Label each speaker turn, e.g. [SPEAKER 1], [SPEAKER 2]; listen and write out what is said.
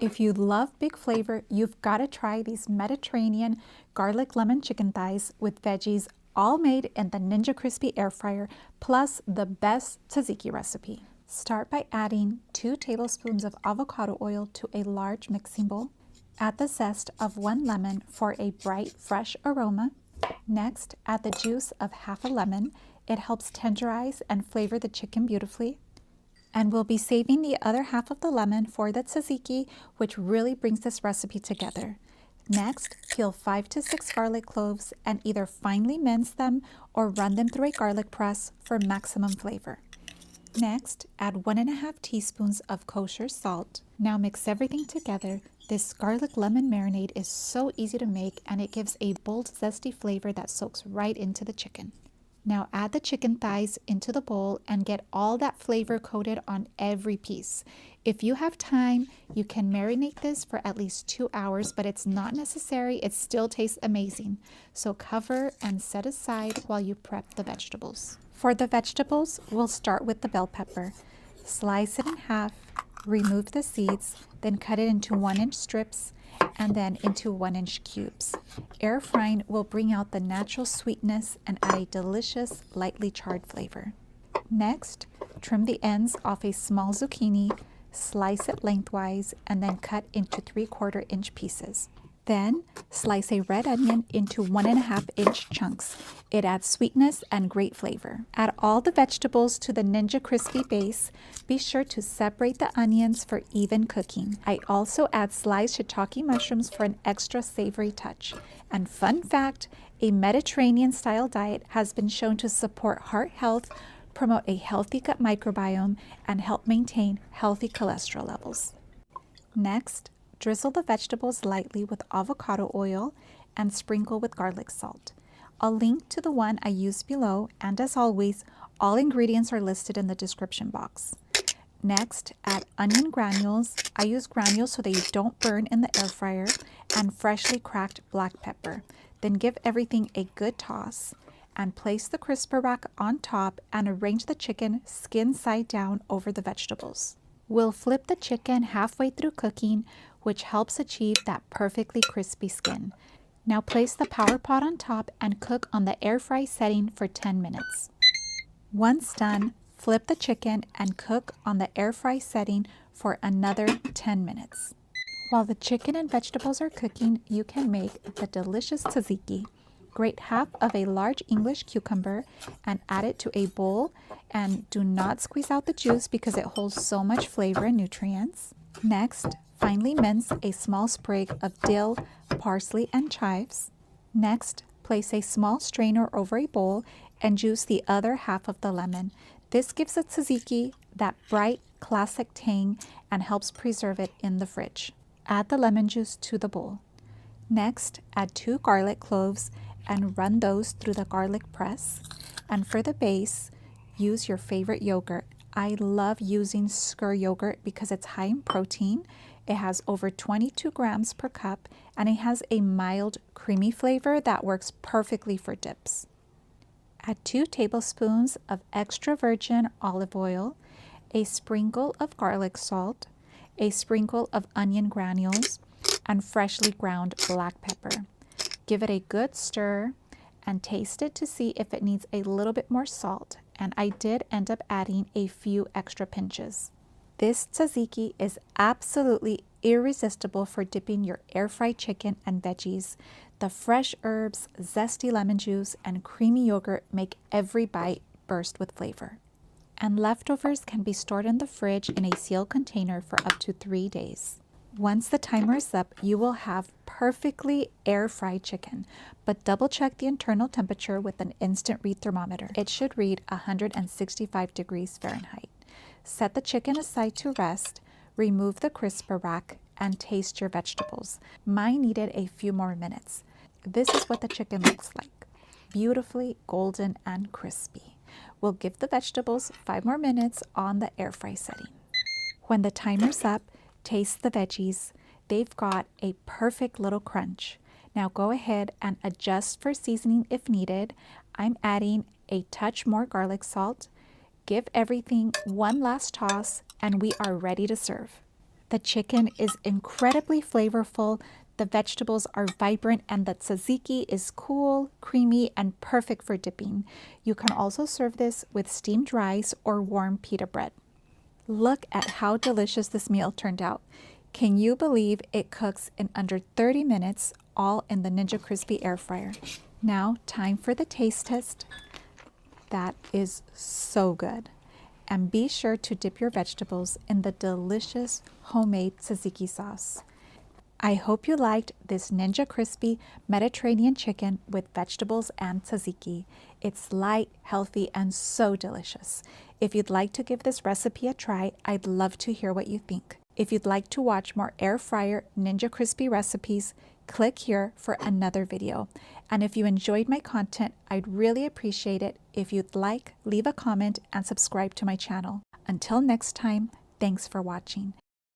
[SPEAKER 1] If you love big flavor, you've got to try these Mediterranean garlic lemon chicken thighs with veggies, all made in the Ninja Crispi Air Fryer, plus the best tzatziki recipe. Start by adding 2 tablespoons of avocado oil to a large mixing bowl. Add the zest of 1 lemon for a bright, fresh aroma. Next, add the juice of half a lemon. It helps tenderize and flavor the chicken beautifully. And we'll be saving the other half of the lemon for the tzatziki, which really brings this recipe together. Next, peel 5 to 6 garlic cloves and either finely mince them or run them through a garlic press for maximum flavor. Next, add 1.5 teaspoons of kosher salt. Now mix everything together. This garlic lemon marinade is so easy to make, and it gives a bold, zesty flavor that soaks right into the chicken. Now add the chicken thighs into the bowl and get all that flavor coated on every piece. If you have time, you can marinate this for at least 2 hours, but it's not necessary. It still tastes amazing. So cover and set aside while you prep the vegetables. For the vegetables, we'll start with the bell pepper. Slice it in half, remove the seeds, then cut it into 1-inch strips and then into 1-inch cubes. Air frying will bring out the natural sweetness and add a delicious, lightly charred flavor. Next, trim the ends off a small zucchini, slice it lengthwise, and then cut into 3/4-inch pieces. Then, slice a red onion into 1.5-inch chunks. It adds sweetness and great flavor. Add all the vegetables to the Ninja Crispi base. Be sure to separate the onions for even cooking. I also add sliced shiitake mushrooms for an extra savory touch. And fun fact, a Mediterranean-style diet has been shown to support heart health, promote a healthy gut microbiome, and help maintain healthy cholesterol levels. Next, drizzle the vegetables lightly with avocado oil and sprinkle with garlic salt. I'll link to the one I used below, and as always, all ingredients are listed in the description box. Next, add onion granules. I use granules so they don't burn in the air fryer, and freshly cracked black pepper. Then give everything a good toss and place the crisper rack on top and arrange the chicken skin side down over the vegetables. We'll flip the chicken halfway through cooking, which helps achieve that perfectly crispy skin. Now place the power pot on top and cook on the air fry setting for 10 minutes. Once done, flip the chicken and cook on the air fry setting for another 10 minutes. While the chicken and vegetables are cooking, you can make the delicious tzatziki. Grate half of a large English cucumber and add it to a bowl, and do not squeeze out the juice because it holds so much flavor and nutrients. Next, finely mince a small sprig of dill, parsley, and chives. Next, place a small strainer over a bowl and juice the other half of the lemon. This gives the tzatziki that bright, classic tang and helps preserve it in the fridge. Add the lemon juice to the bowl. Next, add 2 garlic cloves and run those through the garlic press. And for the base, use your favorite yogurt. I love using SKYR yogurt because it's high in protein. It has over 22 grams per cup, and it has a mild, creamy flavor that works perfectly for dips. Add 2 tablespoons of extra virgin olive oil, a sprinkle of garlic salt, a sprinkle of onion granules, and freshly ground black pepper. Give it a good stir and taste it to see if it needs a little bit more salt, and I did end up adding a few extra pinches. This tzatziki is absolutely irresistible for dipping your air-fried chicken and veggies. The fresh herbs, zesty lemon juice, and creamy yogurt make every bite burst with flavor. And leftovers can be stored in the fridge in a sealed container for up to 3 days. Once the timer is up, you will have perfectly air-fried chicken, but double-check the internal temperature with an instant read thermometer. It should read 165 degrees Fahrenheit. Set the chicken aside to rest, remove the crisper rack, and taste your vegetables. Mine needed a few more minutes. This is what the chicken looks like. Beautifully golden and crispy. We'll give the vegetables 5 more minutes on the air fry setting. When the timer's up, taste the veggies. They've got a perfect little crunch. Now go ahead and adjust for seasoning if needed. I'm adding a touch more garlic salt. Give everything one last toss, and we are ready to serve. The chicken is incredibly flavorful, the vegetables are vibrant, and the tzatziki is cool, creamy, and perfect for dipping. You can also serve this with steamed rice or warm pita bread. Look at how delicious this meal turned out. Can you believe it cooks in under 30 minutes, all in the Ninja Crispi Air Fryer? Now, time for the taste test. That is so good. And be sure to dip your vegetables in the delicious homemade tzatziki sauce. I hope you liked this Ninja Crispi Mediterranean chicken with vegetables and tzatziki. It's light, healthy, and so delicious. If you'd like to give this recipe a try, I'd love to hear what you think. If you'd like to watch more air fryer Ninja Crispi recipes, click here for another video. And if you enjoyed my content, I'd really appreciate it if you'd like, leave a comment, and subscribe to my channel. Until next time, thanks for watching.